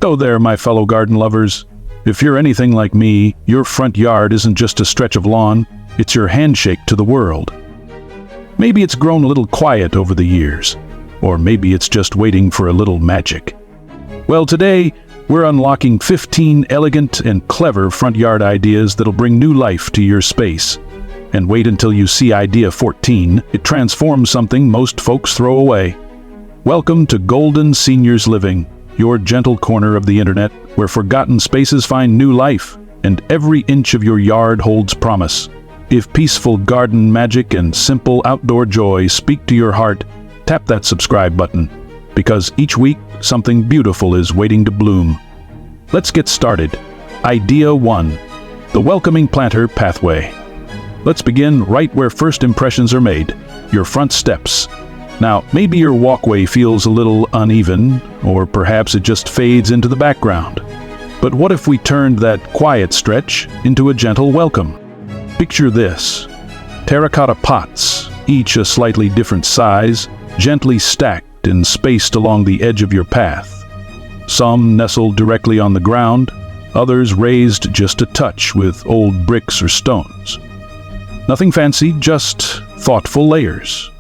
Go there, my fellow garden lovers. If you're anything like me, your front yard isn't just a stretch of lawn, it's your handshake to the world. Maybe it's grown a little quiet over the years, or maybe it's just waiting for a little magic. Well, today, we're unlocking 15 elegant and clever front yard ideas that'll bring new life to your space. And wait until you see idea 14, it transforms something most folks throw away. Welcome to Golden Seniors Living, your gentle corner of the internet where forgotten spaces find new life and every inch of your yard holds promise. If peaceful garden magic and simple outdoor joy speak to your heart, tap that subscribe button, because each week something beautiful is waiting to bloom. Let's get started. Idea 1. The welcoming planter pathway. Let's begin right where first impressions are made, your front steps. Now, maybe your walkway feels a little uneven, or perhaps it just fades into the background. But what if we turned that quiet stretch into a gentle welcome? Picture this: terracotta pots, each a slightly different size, gently stacked and spaced along the edge of your path. Some nestled directly on the ground, others raised just a touch with old bricks or stones. Nothing fancy, just thoughtful layers.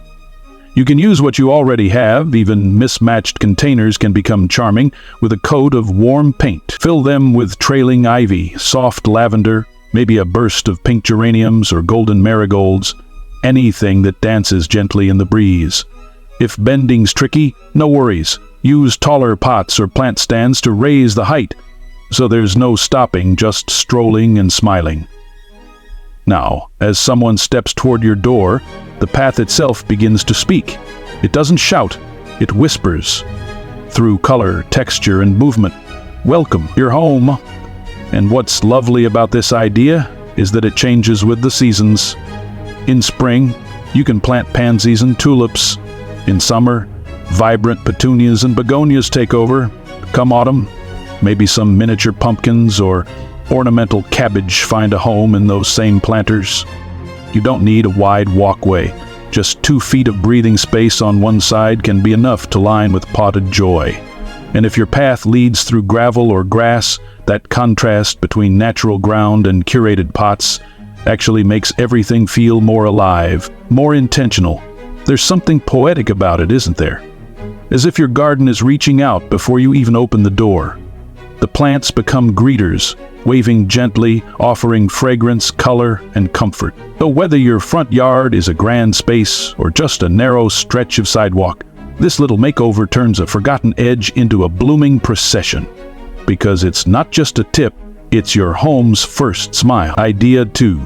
You can use what you already have. Even mismatched containers can become charming with a coat of warm paint. Fill them with trailing ivy, soft lavender, maybe a burst of pink geraniums or golden marigolds, anything that dances gently in the breeze. If bending's tricky, no worries. Use taller pots or plant stands to raise the height, so there's no stopping, just strolling and smiling. Now, as someone steps toward your door, the path itself begins to speak. It doesn't shout, it whispers. Through color, texture, and movement. Welcome, you're home. And what's lovely about this idea is that it changes with the seasons. In spring, you can plant pansies and tulips. In summer, vibrant petunias and begonias take over. Come autumn, maybe some miniature pumpkins or ornamental cabbage find a home in those same planters. You don't need a wide walkway. Just 2 feet of breathing space on one side can be enough to line with potted joy. And if your path leads through gravel or grass, that contrast between natural ground and curated pots actually makes everything feel more alive, more intentional. There's something poetic about it, isn't there? As if your garden is reaching out before you even open the door. The plants become greeters, waving gently, offering fragrance, color, and comfort. So whether your front yard is a grand space or just a narrow stretch of sidewalk, this little makeover turns a forgotten edge into a blooming procession. Because it's not just a tip, it's your home's first smile. Idea 2.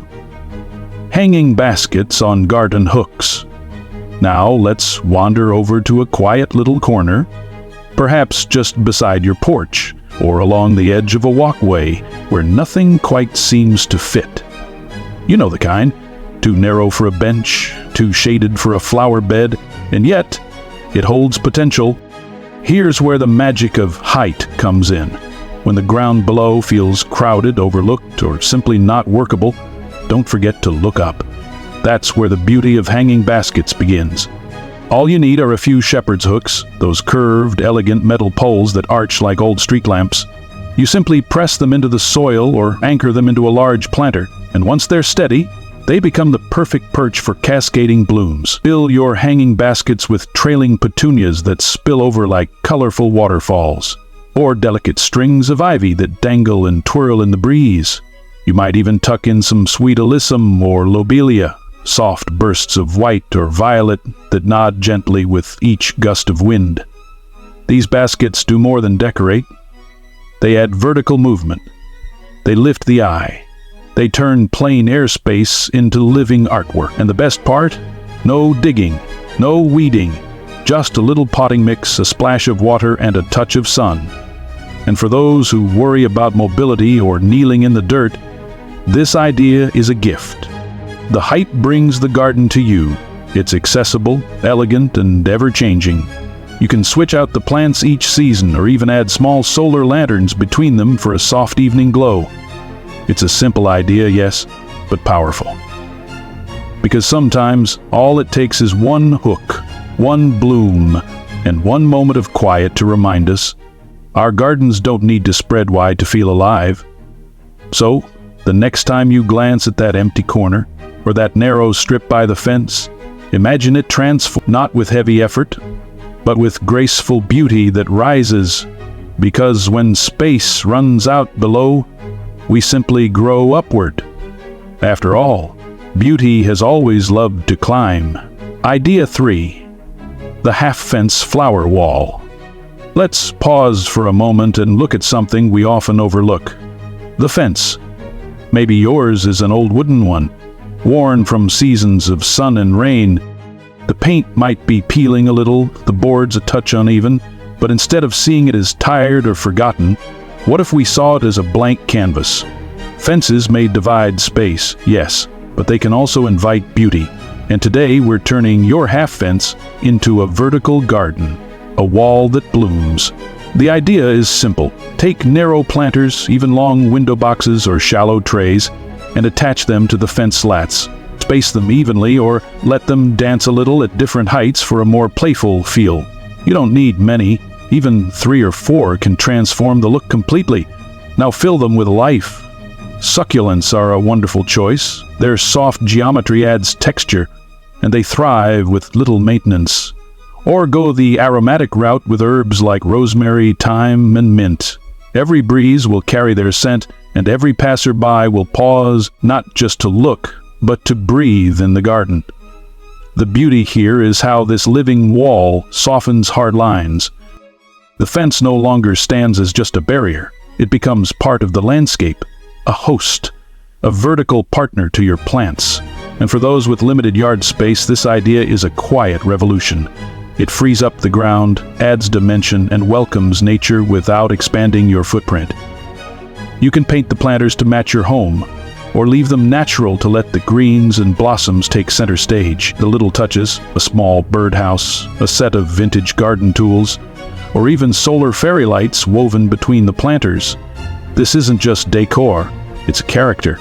Hanging baskets on garden hooks. Now let's wander over to a quiet little corner, perhaps just beside your porch, or along the edge of a walkway where nothing quite seems to fit. You know the kind. Too narrow for a bench, too shaded for a flower bed, and yet it holds potential. Here's where the magic of height comes in. When the ground below feels crowded, overlooked, or simply not workable, don't forget to look up. That's where the beauty of hanging baskets begins. All you need are a few shepherd's hooks, those curved, elegant metal poles that arch like old street lamps. You simply press them into the soil or anchor them into a large planter, and once they're steady, they become the perfect perch for cascading blooms. Fill your hanging baskets with trailing petunias that spill over like colorful waterfalls, or delicate strings of ivy that dangle and twirl in the breeze. You might even tuck in some sweet alyssum or lobelia, soft bursts of white or violet that nod gently with each gust of wind. These baskets do more than decorate. They add vertical movement. They lift the eye. They turn plain airspace into living artwork. And the best part? No digging, no weeding, just a little potting mix, a splash of water, and a touch of sun. And for those who worry about mobility or kneeling in the dirt, this idea is a gift. The height brings the garden to you. It's accessible, elegant, and ever-changing. You can switch out the plants each season or even add small solar lanterns between them for a soft evening glow. It's a simple idea, yes, but powerful. Because sometimes all it takes is one hook, one bloom, and one moment of quiet to remind us Our gardens don't need to spread wide to feel alive. So, the next time you glance at that empty corner, or that narrow strip by the fence, imagine it transformed, not with heavy effort, but with graceful beauty that rises, because when space runs out below, we simply grow upward. After all, beauty has always loved to climb. Idea 3. The half-fence flower wall. Let's pause for a moment and look at something we often overlook. The fence. Maybe yours is an old wooden one, worn from seasons of sun and rain. The paint might be peeling a little, the boards a touch uneven, but instead of seeing it as tired or forgotten, what if we saw it as a blank canvas? Fences may divide space, yes, but they can also invite beauty. And today we're turning your half fence into a vertical garden, a wall that blooms. The idea is simple. Take narrow planters, even long window boxes or shallow trays, and attach them to the fence slats. Space them evenly or let them dance a little at different heights for a more playful feel. You don't need many, even 3 or 4 can transform the look completely. Now fill them with life. Succulents are a wonderful choice. Their soft geometry adds texture, and they thrive with little maintenance. Or go the aromatic route with herbs like rosemary, thyme, and mint. Every breeze will carry their scent, and every passerby will pause not just to look, but to breathe in the garden. The beauty here is how this living wall softens hard lines. The fence no longer stands as just a barrier. It becomes part of the landscape, a host, a vertical partner to your plants. And for those with limited yard space, this idea is a quiet revolution. It frees up the ground, adds dimension, and welcomes nature without expanding your footprint. You can paint the planters to match your home, or leave them natural to let the greens and blossoms take center stage. The little touches, a small birdhouse, a set of vintage garden tools, or even solar fairy lights woven between the planters. This isn't just decor, it's a character.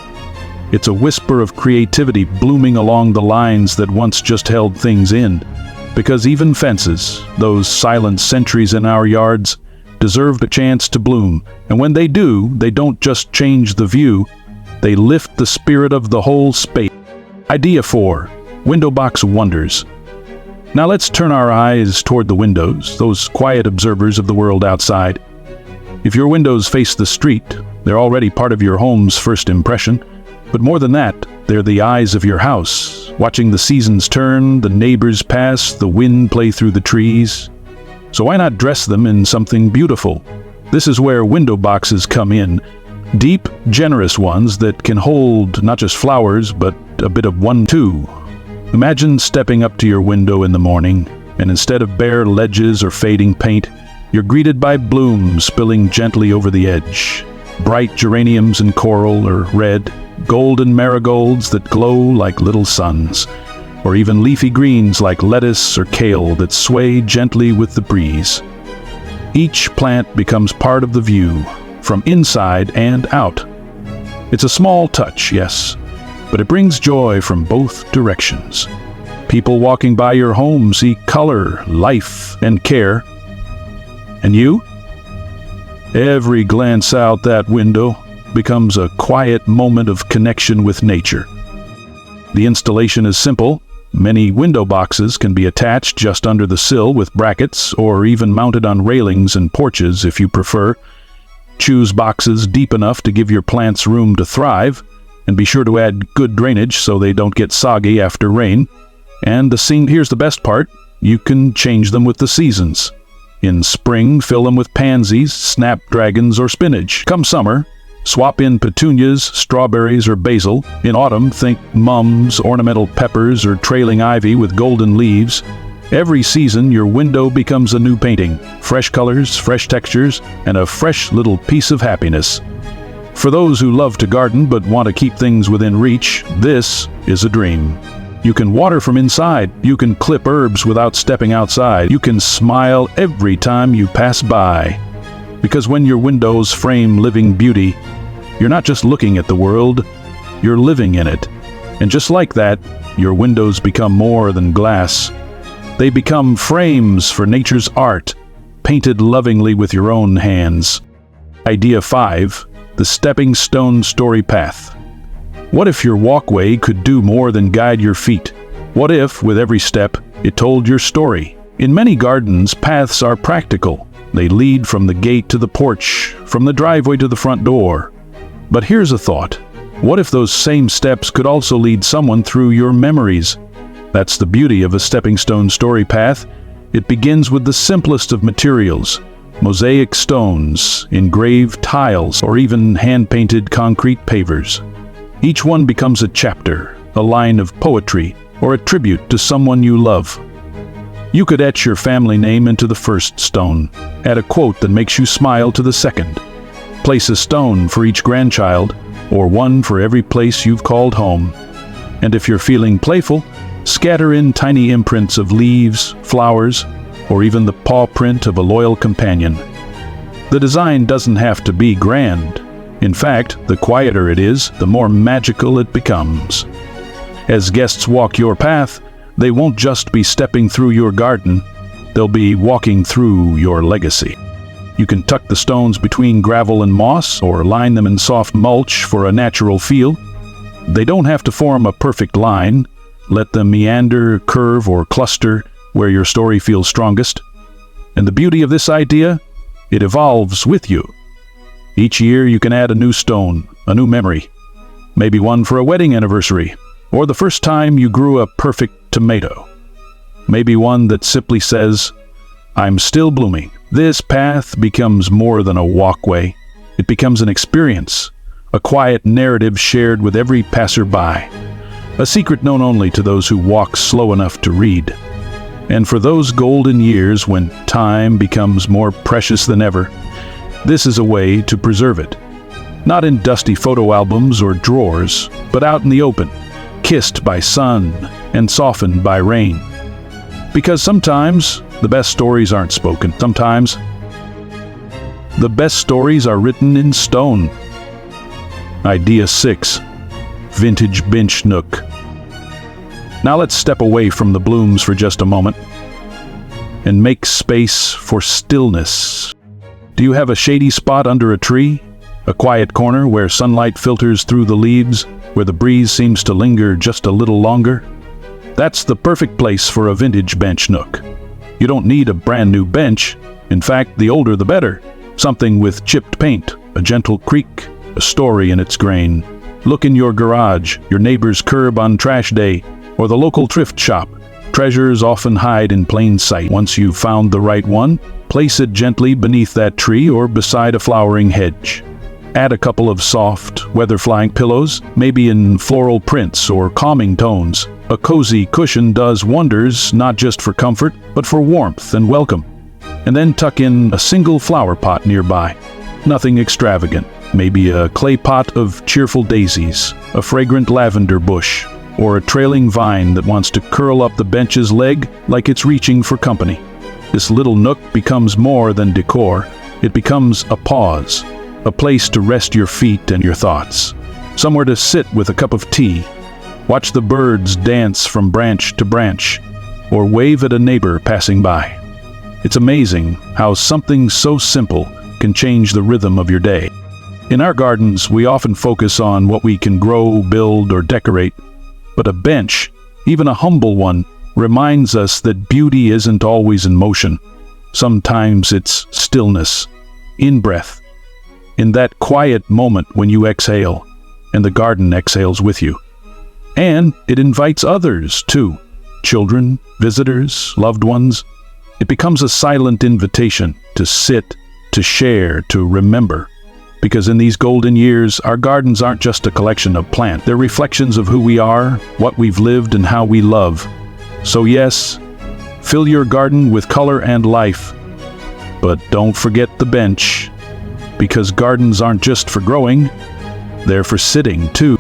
It's a whisper of creativity blooming along the lines that once just held things in. Because even fences, those silent sentries in our yards, deserve a chance to bloom. And when they do, they don't just change the view, they lift the spirit of the whole space. Idea 4. Window box wonders. Now let's turn our eyes toward the windows, those quiet observers of the world outside. If your windows face the street, they're already part of your home's first impression. But more than that, they're the eyes of your house, watching the seasons turn, the neighbors pass, the wind play through the trees. So why not dress them in something beautiful? This is where window boxes come in. Deep, generous ones that can hold not just flowers, but a bit of one too. Imagine stepping up to your window in the morning, and instead of bare ledges or fading paint, you're greeted by blooms spilling gently over the edge. Bright geraniums and coral or red, golden marigolds that glow like little suns, or even leafy greens like lettuce or kale that sway gently with the breeze. Each plant becomes part of the view, from inside and out. It's a small touch, yes, but it brings joy from both directions. People walking by your home see color, life, and care. And you? Every glance out that window becomes a quiet moment of connection with nature. The installation is simple. Many window boxes can be attached just under the sill with brackets, or even mounted on railings and porches if you prefer. Choose boxes deep enough to give your plants room to thrive, and be sure to add good drainage so they don't get soggy after rain. And here's the best part, you can change them with the seasons. In spring, fill them with pansies, snapdragons, or spinach. Come summer, swap in petunias, strawberries, or basil. In autumn, think mums, ornamental peppers, or trailing ivy with golden leaves. Every season, your window becomes a new painting. Fresh colors, fresh textures, and a fresh little piece of happiness. For those who love to garden but want to keep things within reach, this is a dream. You can water from inside. You can clip herbs without stepping outside. You can smile every time you pass by. Because when your windows frame living beauty, you're not just looking at the world, you're living in it. And just like that, your windows become more than glass. They become frames for nature's art, painted lovingly with your own hands. Idea 5. The stepping stone story path. What if your walkway could do more than guide your feet? What if, with every step, it told your story? In many gardens, paths are practical. They lead from the gate to the porch, from the driveway to the front door. But here's a thought. What if those same steps could also lead someone through your memories? That's the beauty of a stepping stone story path. It begins with the simplest of materials: mosaic stones, engraved tiles, or even hand-painted concrete pavers. Each one becomes a chapter, a line of poetry, or a tribute to someone you love. You could etch your family name into the first stone, add a quote that makes you smile to the second, place a stone for each grandchild, or one for every place you've called home. And if you're feeling playful, scatter in tiny imprints of leaves, flowers, or even the paw print of a loyal companion. The design doesn't have to be grand. In fact, the quieter it is, the more magical it becomes. As guests walk your path, they won't just be stepping through your garden, they'll be walking through your legacy. You can tuck the stones between gravel and moss, or line them in soft mulch for a natural feel. They don't have to form a perfect line. Let them meander, curve, or cluster where your story feels strongest. And the beauty of this idea? It evolves with you. Each year you can add a new stone, a new memory. Maybe one for a wedding anniversary, or the first time you grew a perfect tomato. Maybe one that simply says, "I'm still blooming." This path becomes more than a walkway. It becomes an experience, a quiet narrative shared with every passerby, a secret known only to those who walk slow enough to read. And for those golden years when time becomes more precious than ever, this is a way to preserve it. Not in dusty photo albums or drawers, but out in the open, kissed by sun and softened by rain. Because sometimes the best stories aren't spoken. Sometimes the best stories are written in stone. Idea 6. Vintage bench nook. Now let's step away from the blooms for just a moment and make space for stillness. Do you have a shady spot under a tree? A quiet corner where sunlight filters through the leaves, where the breeze seems to linger just a little longer? That's the perfect place for a vintage bench nook. You don't need a brand new bench. In fact, the older the better. Something with chipped paint, a gentle creak, a story in its grain. Look in your garage, your neighbor's curb on trash day, or the local thrift shop. Treasures often hide in plain sight. Once you've found the right one, place it gently beneath that tree or beside a flowering hedge. Add a couple of soft, weather-flying pillows, maybe in floral prints or calming tones. A cozy cushion does wonders, not just for comfort, but for warmth and welcome. And then tuck in a single flower pot nearby. Nothing extravagant. Maybe a clay pot of cheerful daisies, a fragrant lavender bush, or a trailing vine that wants to curl up the bench's leg like it's reaching for company. This little nook becomes more than decor. It becomes a pause, a place to rest your feet and your thoughts, somewhere to sit with a cup of tea, watch the birds dance from branch to branch, or wave at a neighbor passing by. It's amazing how something so simple can change the rhythm of your day. In our gardens, we often focus on what we can grow, build, or decorate, but a bench, even a humble one, reminds us that beauty isn't always in motion. Sometimes it's stillness, in-breath, in that quiet moment when you exhale, and the garden exhales with you. And it invites others, too. Children, visitors, loved ones. It becomes a silent invitation to sit, to share, to remember. Because in these golden years, our gardens aren't just a collection of plants. They're reflections of who we are, what we've lived, and how we love. So yes, fill your garden with color and life. But don't forget the bench. Because gardens aren't just for growing, they're for sitting, too.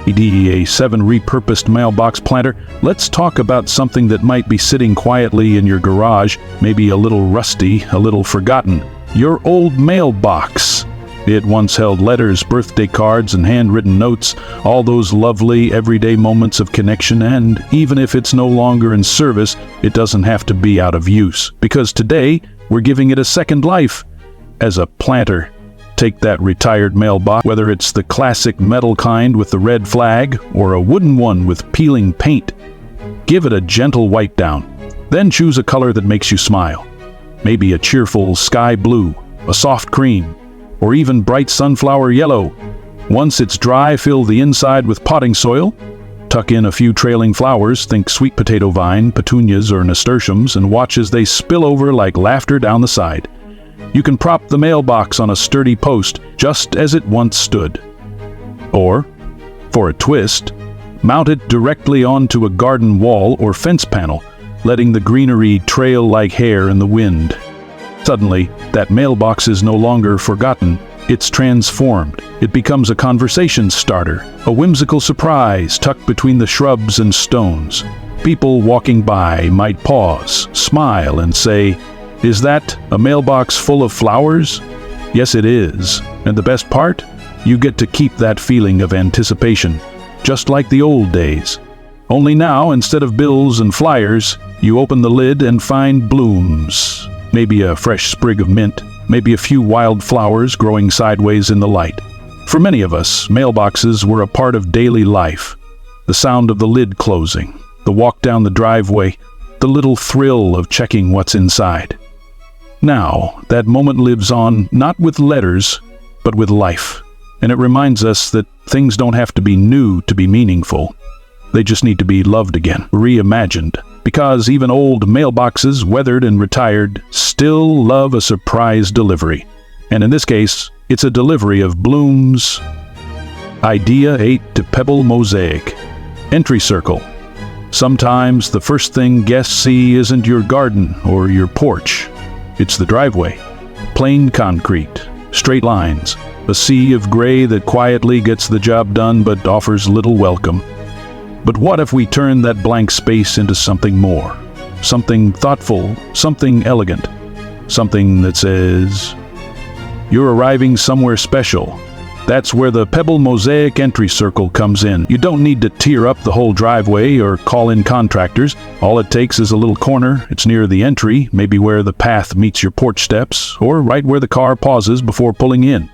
A 7 repurposed mailbox planter. Let's talk about something that might be sitting quietly in your garage, maybe a little rusty, a little forgotten. Your old mailbox. It once held letters, birthday cards, and handwritten notes, all those lovely everyday moments of connection, and even if it's no longer in service, it doesn't have to be out of use. Because today, We're giving it a second life. As a planter, take that retired mailbox, whether it's the classic metal kind with the red flag or a wooden one with peeling paint. Give it a gentle wipe down. Then choose a color that makes you smile. Maybe a cheerful sky blue, a soft cream, or even bright sunflower yellow. Once it's dry, fill the inside with potting soil. Tuck in a few trailing flowers, think sweet potato vine, petunias, or nasturtiums, and watch as they spill over like laughter down the side. You can prop the mailbox on a sturdy post, just as it once stood. Or, for a twist, mount it directly onto a garden wall or fence panel, letting the greenery trail like hair in the wind. Suddenly, that mailbox is no longer forgotten. It's transformed. It becomes a conversation starter, a whimsical surprise tucked between the shrubs and stones. People walking by might pause, smile, and say, "Is that a mailbox full of flowers?" Yes, it is. And the best part? You get to keep that feeling of anticipation, just like the old days. Only now, instead of bills and flyers, you open the lid and find blooms. Maybe a fresh sprig of mint, maybe a few wild flowers growing sideways in the light. For many of us, mailboxes were a part of daily life. The sound of the lid closing, the walk down the driveway, the little thrill of checking what's inside. Now, that moment lives on, not with letters, but with life. And it reminds us that things don't have to be new to be meaningful. They just need to be loved again, reimagined. Because even old mailboxes, weathered and retired, still love a surprise delivery. And in this case, it's a delivery of blooms. Idea 8 to Pebble Mosaic. Entry circle. Sometimes the first thing guests see isn't your garden or your porch. It's the driveway. Plain concrete, straight lines, a sea of gray that quietly gets the job done but offers little welcome. But what if we turn that blank space into something more? Something thoughtful, something elegant, something that says, "You're arriving somewhere special." That's where the Pebble Mosaic entry circle comes in. You don't need to tear up the whole driveway or call in contractors. All it takes is a little corner. It's near the entry, maybe where the path meets your porch steps, or right where the car pauses before pulling in.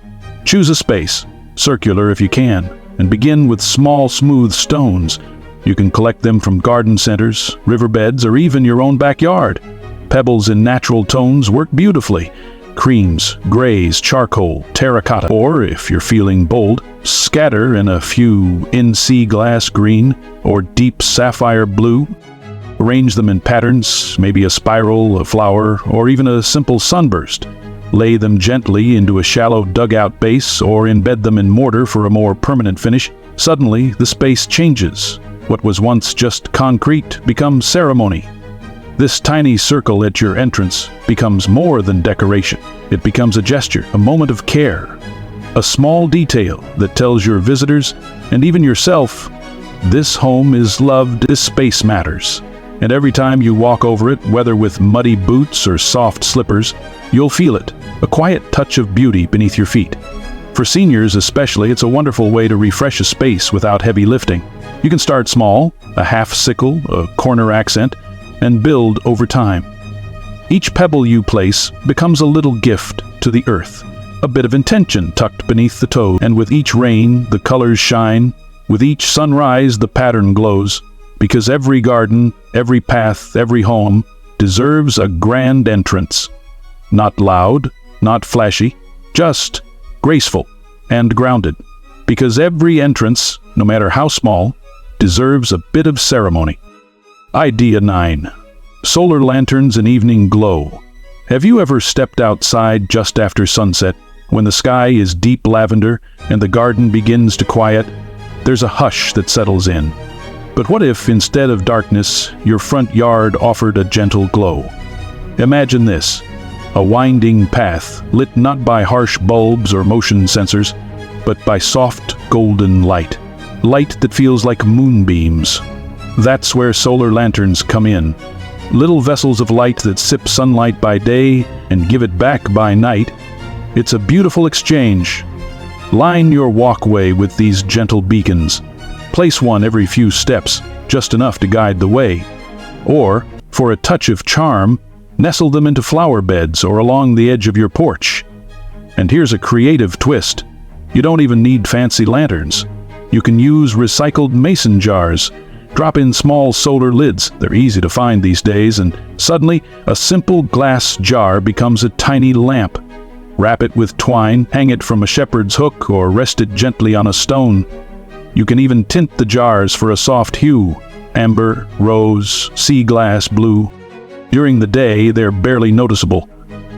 Choose a space, circular if you can, and begin with small, smooth stones. You can collect them from garden centers, riverbeds, or even your own backyard. Pebbles in natural tones work beautifully. Creams, grays, charcoal, terracotta. Or, if you're feeling bold, scatter in a few in-sea glass green or deep sapphire blue. Arrange them in patterns, maybe a spiral, a flower, or even a simple sunburst. Lay them gently into a shallow dugout base or embed them in mortar for a more permanent finish. Suddenly, the space changes. What was once just concrete becomes ceremony. This tiny circle at your entrance becomes more than decoration. It becomes a gesture, a moment of care, a small detail that tells your visitors, and even yourself, this home is loved, this space matters. And every time you walk over it, whether with muddy boots or soft slippers, you'll feel it, a quiet touch of beauty beneath your feet. For seniors especially, it's a wonderful way to refresh a space without heavy lifting. You can start small, a half sickle, a corner accent, and build over time. Each pebble you place becomes a little gift to the earth, a bit of intention tucked beneath the toe, and with each rain, the colors shine, with each sunrise, the pattern glows, because every garden, every path, every home deserves a grand entrance. Not loud, not flashy, just graceful and grounded, because every entrance, no matter how small, deserves a bit of ceremony. Idea 9. Solar lanterns and evening glow. Have you ever stepped outside just after sunset, when the sky is deep lavender and the garden begins to quiet? There's a hush that settles in. But what if, instead of darkness, your front yard offered a gentle glow? Imagine this: a winding path lit not by harsh bulbs or motion sensors, but by soft golden light. Light that feels like moonbeams. That's where solar lanterns come in. Little vessels of light that sip sunlight by day and give it back by night. It's a beautiful exchange. Line your walkway with these gentle beacons. Place one every few steps, just enough to guide the way. Or, for a touch of charm, Nestle them into flower beds or along the edge of your porch. And here's a creative twist. You don't even need fancy lanterns. You can use recycled mason jars. Drop in small solar lids, they're easy to find these days, and suddenly a simple glass jar becomes a tiny lamp. Wrap it with twine, hang it from a shepherd's hook, or rest it gently on a stone. You can even tint the jars for a soft hue: amber, rose, sea glass blue. During the day, they're barely noticeable,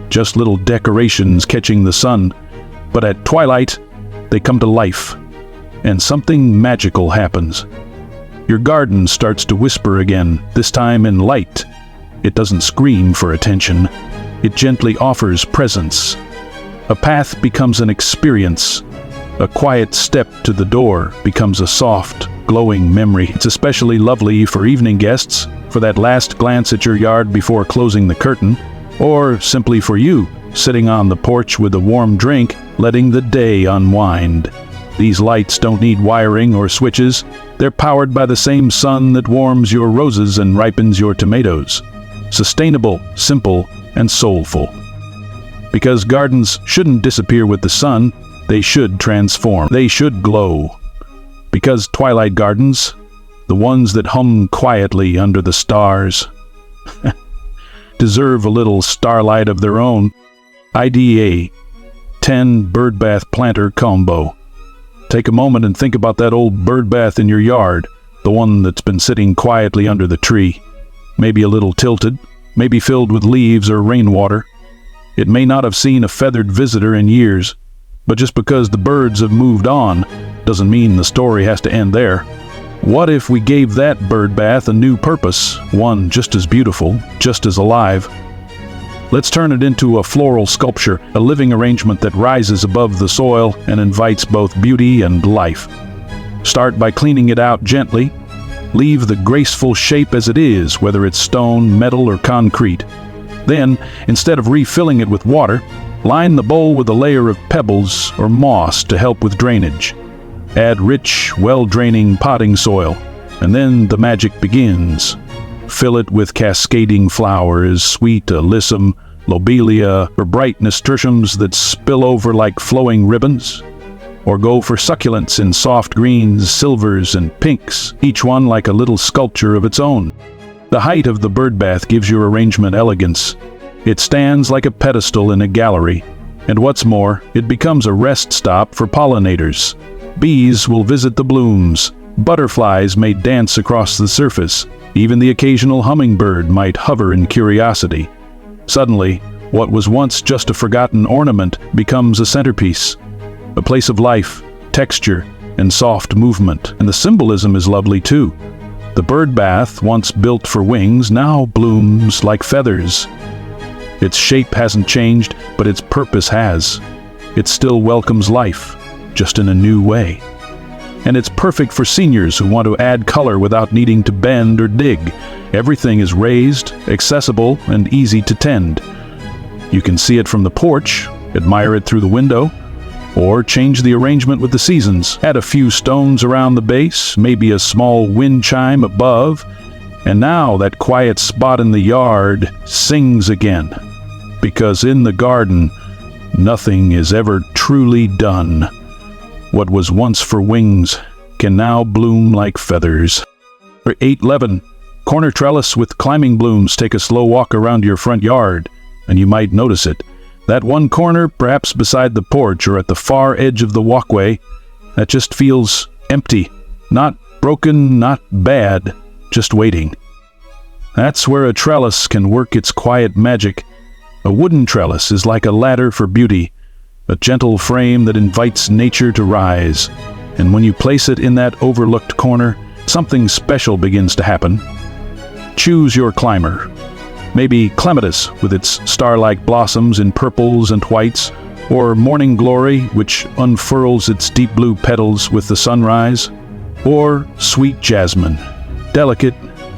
just little decorations catching the sun. But at twilight, they come to life, and something magical happens. Your garden starts to whisper again, this time in light. It doesn't scream for attention. It gently offers presence. A path becomes an experience. A quiet step to the door becomes a soft, glowing memory. It's especially lovely for evening guests, for that last glance at your yard before closing the curtain, or simply for you, sitting on the porch with a warm drink, letting the day unwind. These lights don't need wiring or switches. They're powered by the same sun that warms your roses and ripens your tomatoes. Sustainable, simple, and soulful. Because gardens shouldn't disappear with the sun, they should transform. They should glow. Because twilight gardens, the ones that hum quietly under the stars, deserve a little starlight of their own. IDA 10 bird bath planter combo. Take a moment and think about that old bird bath in your yard, the one that's been sitting quietly under the tree. Maybe a little tilted, maybe filled with leaves or rainwater. It may not have seen a feathered visitor in years, but just because the birds have moved on doesn't mean the story has to end there. What if we gave that bird bath a new purpose, one just as beautiful, just as alive? Let's turn it into a floral sculpture, a living arrangement that rises above the soil and invites both beauty and life. Start by cleaning it out gently. Leave the graceful shape as it is, whether it's stone, metal, or concrete. Then, instead of refilling it with water, line the bowl with a layer of pebbles or moss to help with drainage. Add rich, well-draining potting soil, and then the magic begins. Fill it with cascading flowers, sweet alyssum, lobelia, or bright nasturtiums that spill over like flowing ribbons. Or go for succulents in soft greens, silvers, and pinks, each one like a little sculpture of its own. The height of the bird bath gives your arrangement elegance. It stands like a pedestal in a gallery, and what's more, it becomes a rest stop for pollinators. Bees will visit the blooms. Butterflies may dance across the surface. Even the occasional hummingbird might hover in curiosity. Suddenly, what was once just a forgotten ornament becomes a centerpiece, a place of life, texture, and soft movement. And the symbolism is lovely too. The bird bath, once built for wings, now blooms like feathers. Its shape hasn't changed, but its purpose has. It still welcomes life, just in a new way. And it's perfect for seniors who want to add color without needing to bend or dig. Everything is raised, accessible, and easy to tend. You can see it from the porch, admire it through the window, or change the arrangement with the seasons. Add a few stones around the base, maybe a small wind chime above, and now that quiet spot in the yard sings again. Because in the garden, nothing is ever truly done. What was once for wings can now bloom like feathers. 811. Corner trellis with climbing blooms. Take a slow walk around your front yard, and you might notice it. That one corner, perhaps beside the porch or at the far edge of the walkway, that just feels empty. Not broken, not bad, just waiting. That's where a trellis can work its quiet magic. A wooden trellis is like a ladder for beauty, a gentle frame that invites nature to rise. And when you place it in that overlooked corner, something special begins to happen. Choose your climber. Maybe clematis with its star-like blossoms in purples and whites, or morning glory, which unfurls its deep blue petals with the sunrise, or sweet jasmine, delicate,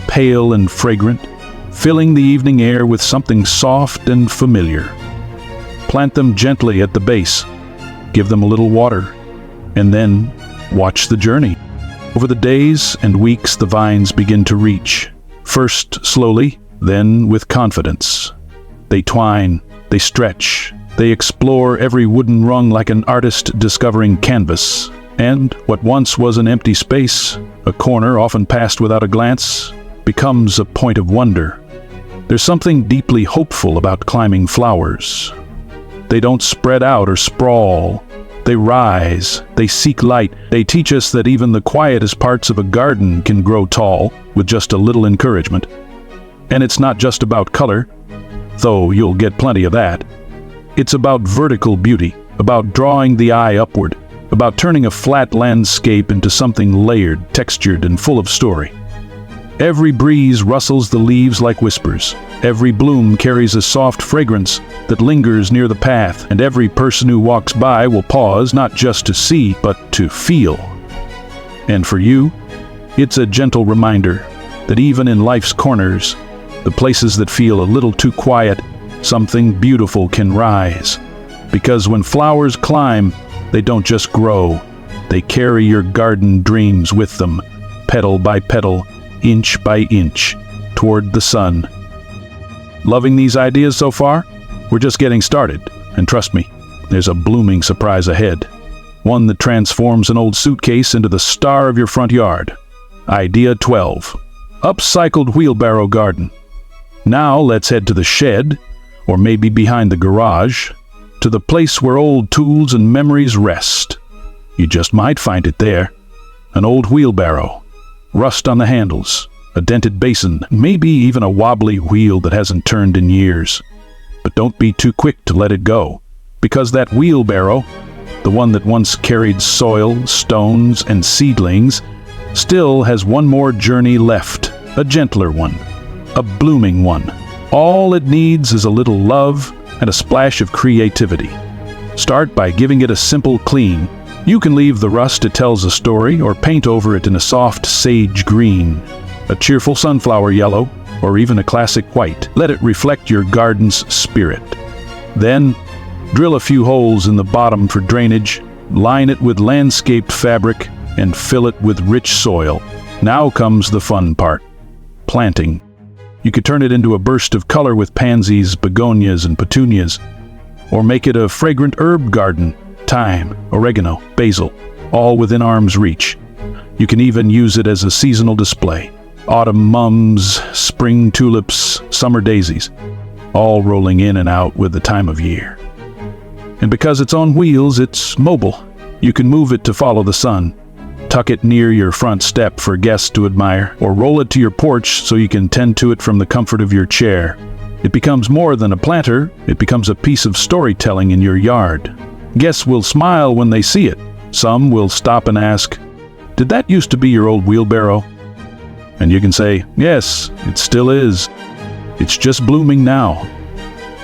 pale, and fragrant, filling the evening air with something soft and familiar. Plant them gently at the base, give them a little water, and then watch the journey. Over the days and weeks, the vines begin to reach, first slowly, then with confidence. They twine, they stretch, they explore every wooden rung like an artist discovering canvas. And what once was an empty space, a corner often passed without a glance, becomes a point of wonder. There's something deeply hopeful about climbing flowers. They don't spread out or sprawl. They rise, they seek light. They teach us that even the quietest parts of a garden can grow tall with just a little encouragement. And it's not just about color, though you'll get plenty of that. It's about vertical beauty, about drawing the eye upward, about turning a flat landscape into something layered, textured, and full of story. Every breeze rustles the leaves like whispers. Every bloom carries a soft fragrance that lingers near the path, and every person who walks by will pause not just to see, but to feel. And for you, it's a gentle reminder that even in life's corners, the places that feel a little too quiet, something beautiful can rise. Because when flowers climb, they don't just grow. They carry your garden dreams with them, petal by petal, inch by inch, toward the sun. Loving these ideas so far? We're just getting started, and trust me, there's a blooming surprise ahead. One that transforms an old suitcase into the star of your front yard. Idea 12. Upcycled wheelbarrow garden. Now let's head to the shed, or maybe behind the garage, to the place where old tools and memories rest. You just might find it there. An old wheelbarrow, rust on the handles, a dented basin, maybe even a wobbly wheel that hasn't turned in years. But don't be too quick to let it go, because that wheelbarrow, the one that once carried soil, stones, and seedlings, still has one more journey left, a gentler one, a blooming one. All it needs is a little love and a splash of creativity. Start by giving it a simple clean. You can leave the rust it tells a story, or paint over it in a soft sage green, a cheerful sunflower yellow, or even a classic white. Let it reflect your garden's spirit. Then, drill a few holes in the bottom for drainage, line it with landscaped fabric, and fill it with rich soil. Now comes the fun part: planting. You could turn it into a burst of color with pansies, begonias, and petunias, or make it a fragrant herb garden: thyme, oregano, basil, all within arm's reach. You can even use it as a seasonal display: autumn mums, spring tulips, summer daisies, all rolling in and out with the time of year. And because it's on wheels, it's mobile. You can move it to follow the sun, tuck it near your front step for guests to admire, or roll it to your porch so you can tend to it from the comfort of your chair. It becomes more than a planter, it becomes a piece of storytelling in your yard. Guests will smile when they see it. Some will stop and ask, "Did that used to be your old wheelbarrow?" And you can say, "Yes, it still is. It's just blooming now."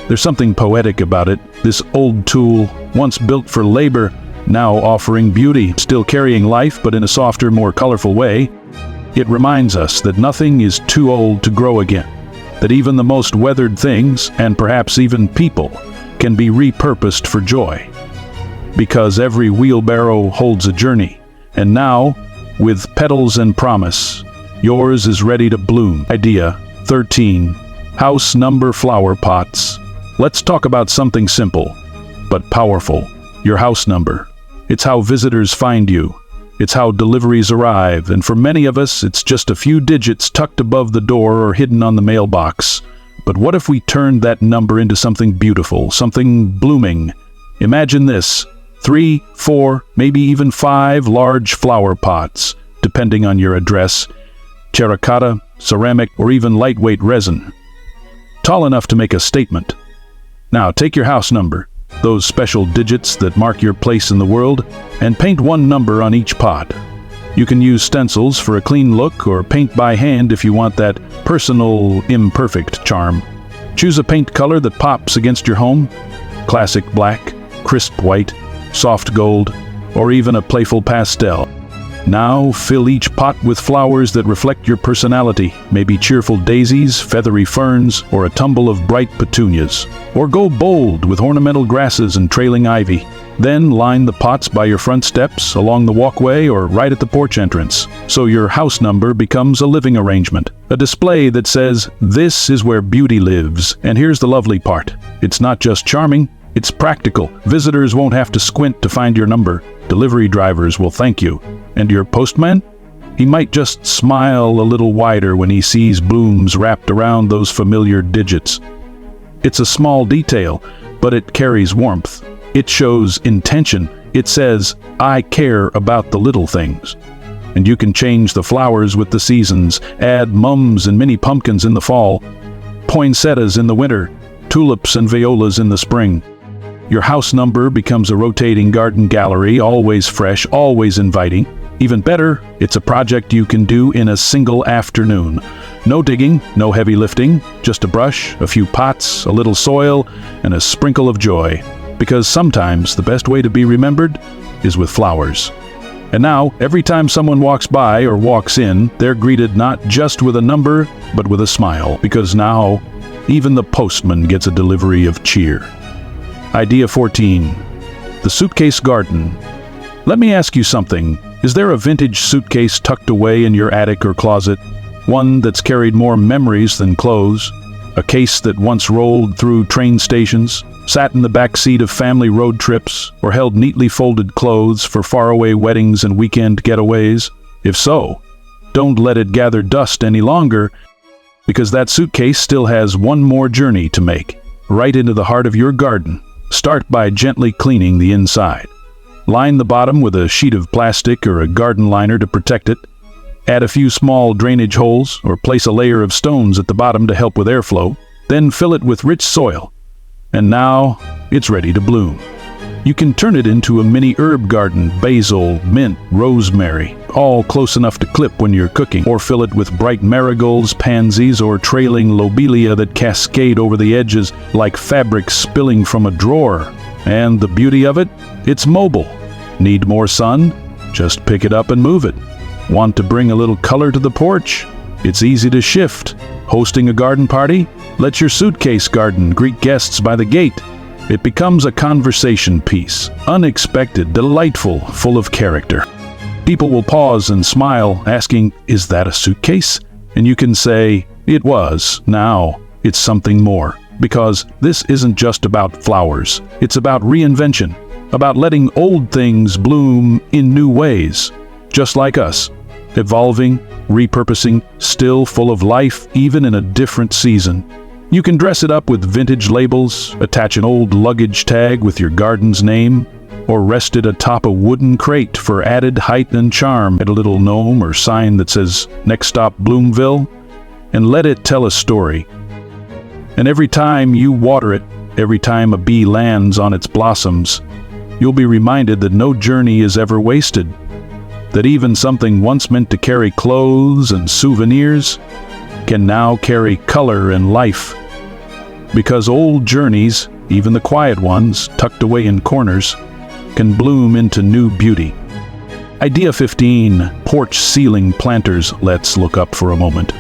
There's something poetic about it. This old tool, once built for labor, now offering beauty, still carrying life, but in a softer, more colorful way. It reminds us that nothing is too old to grow again, that even the most weathered things, and perhaps even people, can be repurposed for joy. Because every wheelbarrow holds a journey, and now, with petals and promise, yours is ready to bloom. Idea 13. House number flower pots. Let's talk about something simple, but powerful: your house number. It's how visitors find you. It's how deliveries arrive, and for many of us, it's just a few digits tucked above the door or hidden on the mailbox. But what if we turned that number into something beautiful, something blooming? Imagine this: 3, 4, maybe even 5 large flower pots, depending on your address, terracotta, ceramic, or even lightweight resin. Tall enough to make a statement. Now take your house number, those special digits that mark your place in the world, and paint one number on each pot. You can use stencils for a clean look, or paint by hand if you want that personal, imperfect charm. Choose a paint color that pops against your home: classic black, crisp white, soft gold, or even a playful pastel. Now fill each pot with flowers that reflect your personality, maybe cheerful daisies, feathery ferns, or a tumble of bright petunias. Or go bold with ornamental grasses and trailing ivy. Then line the pots by your front steps, along the walkway, or right at the porch entrance, so your house number becomes a living arrangement. A display that says, "This is where beauty lives." And here's the lovely part. It's not just charming, it's practical. Visitors won't have to squint to find your number. Delivery drivers will thank you. And your postman? He might just smile a little wider when he sees blooms wrapped around those familiar digits. It's a small detail, but it carries warmth. It shows intention. It says, "I care about the little things." And you can change the flowers with the seasons, add mums and mini pumpkins in the fall, poinsettias in the winter, tulips and violas in the spring. Your house number becomes a rotating garden gallery, always fresh, always inviting. Even better, it's a project you can do in a single afternoon. No digging, no heavy lifting, just a brush, a few pots, a little soil, and a sprinkle of joy. Because sometimes the best way to be remembered is with flowers. And now, every time someone walks by or walks in, they're greeted not just with a number, but with a smile. Because now, even the postman gets a delivery of cheer. Idea 14. The suitcase garden. Let me ask you something. Is there a vintage suitcase tucked away in your attic or closet? One that's carried more memories than clothes? A case that once rolled through train stations, sat in the back seat of family road trips, or held neatly folded clothes for faraway weddings and weekend getaways? If so, don't let it gather dust any longer, because that suitcase still has one more journey to make, right into the heart of your garden. Start by gently cleaning the inside. Line the bottom with a sheet of plastic or a garden liner to protect it. Add a few small drainage holes, or place a layer of stones at the bottom to help with airflow. Then fill it with rich soil. And now, it's ready to bloom. You can turn it into a mini herb garden, basil, mint, rosemary, all close enough to clip when you're cooking. Or fill it with bright marigolds, pansies, or trailing lobelia that cascade over the edges like fabric spilling from a drawer. And the beauty of it? It's mobile. Need more sun? Just pick it up and move it. Want to bring a little color to the porch? It's easy to shift. Hosting a garden party? Let your suitcase garden greet guests by the gate. It becomes a conversation piece, unexpected, delightful, full of character. People will pause and smile, asking, "Is that a suitcase?" And you can say, "It was. Now it's something more." Because this isn't just about flowers. It's about reinvention, about letting old things bloom in new ways. Just like us, evolving, repurposing, still full of life, even in a different season. You can dress it up with vintage labels, attach an old luggage tag with your garden's name, or rest it atop a wooden crate for added height and charm. Add a little gnome or sign that says, "Next stop Bloomville," and let it tell a story. And every time you water it, every time a bee lands on its blossoms, you'll be reminded that no journey is ever wasted. That even something once meant to carry clothes and souvenirs can now carry color and life. Because old journeys, even the quiet ones tucked away in corners, can bloom into new beauty. Idea 15. Porch ceiling planters. Let's look up for a moment.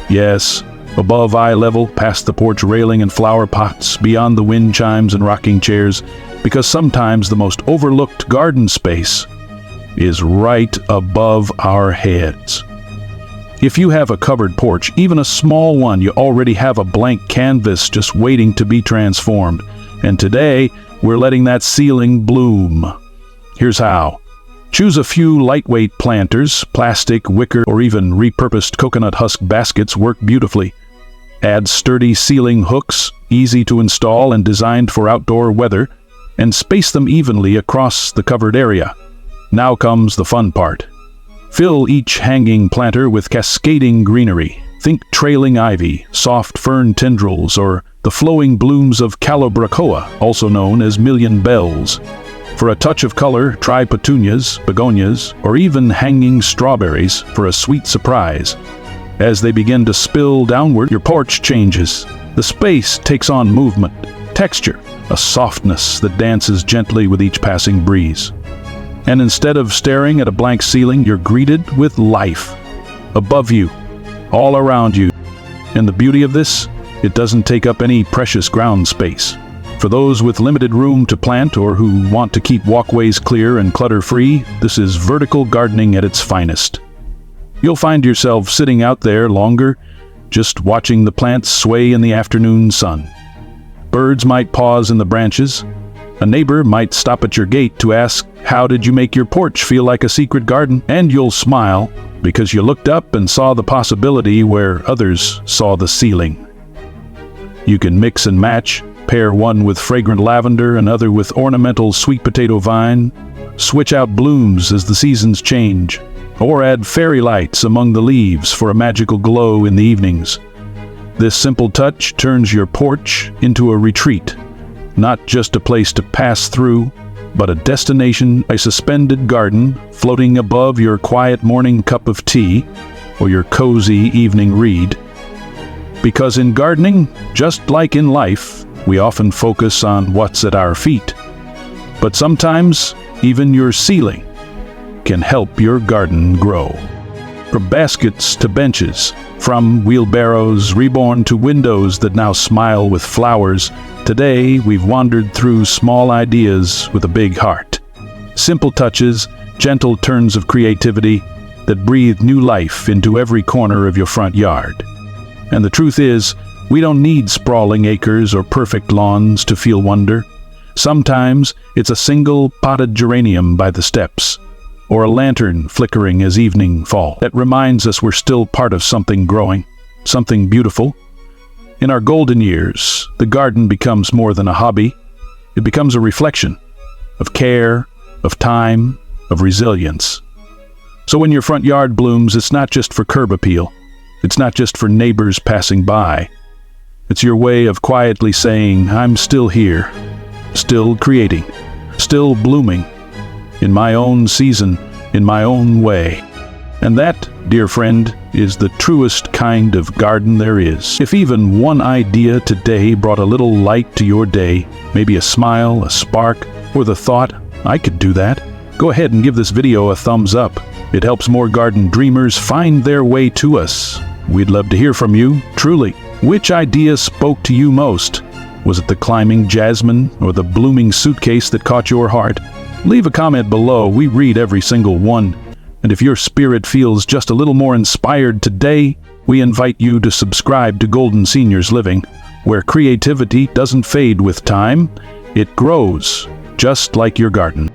Yes, above eye level, past the porch railing and flower pots, beyond the wind chimes and rocking chairs, because sometimes the most overlooked garden space is right above our heads. If you have a covered porch, even a small one, you already have a blank canvas just waiting to be transformed. And today, we're letting that ceiling bloom. Here's how. Choose a few lightweight planters. Plastic, wicker, or even repurposed coconut husk baskets work beautifully. Add sturdy ceiling hooks, easy to install and designed for outdoor weather, and space them evenly across the covered area. Now comes the fun part. Fill each hanging planter with cascading greenery. Think trailing ivy, soft fern tendrils, or the flowing blooms of calobracoa, also known as million bells. For a touch of color, try petunias, begonias, or even hanging strawberries for a sweet surprise. As they begin to spill downward, your porch changes. The space takes on movement, texture, a softness that dances gently with each passing breeze. And instead of staring at a blank ceiling, you're greeted with life. Above you, all around you. And the beauty of this, it doesn't take up any precious ground space. For those with limited room to plant or who want to keep walkways clear and clutter-free, this is vertical gardening at its finest. You'll find yourself sitting out there longer, just watching the plants sway in the afternoon sun. Birds might pause in the branches. A neighbor might stop at your gate to ask, "How did you make your porch feel like a secret garden?" And you'll smile because you looked up and saw the possibility where others saw the ceiling. You can mix and match, pair one with fragrant lavender, another with ornamental sweet potato vine, switch out blooms as the seasons change, or add fairy lights among the leaves for a magical glow in the evenings. This simple touch turns your porch into a retreat, not just a place to pass through, but a destination, a suspended garden floating above your quiet morning cup of tea or your cozy evening read. Because in gardening, just like in life, we often focus on what's at our feet. But sometimes, even your ceiling can help your garden grow. From baskets to benches, from wheelbarrows reborn to windows that now smile with flowers, today we've wandered through small ideas with a big heart. Simple touches, gentle turns of creativity that breathe new life into every corner of your front yard. And the truth is, we don't need sprawling acres or perfect lawns to feel wonder. Sometimes it's a single potted geranium by the steps, or a lantern flickering as evening falls, that reminds us we're still part of something growing, something beautiful. In our golden years, the garden becomes more than a hobby. It becomes a reflection of care, of time, of resilience. So when your front yard blooms, it's not just for curb appeal. It's not just for neighbors passing by. It's your way of quietly saying, "I'm still here, still creating, still blooming, in my own season, in my own way." And that, dear friend, is the truest kind of garden there is. If even one idea today brought a little light to your day, maybe a smile, a spark, or the thought, "I could do that," go ahead and give this video a thumbs up. It helps more garden dreamers find their way to us. We'd love to hear from you, truly. Which idea spoke to you most? Was it the climbing jasmine or the blooming suitcase that caught your heart? Leave a comment below. We read every single one. And if your spirit feels just a little more inspired today, we invite you to subscribe to Golden Seniors Living, where creativity doesn't fade with time, it grows, just like your garden.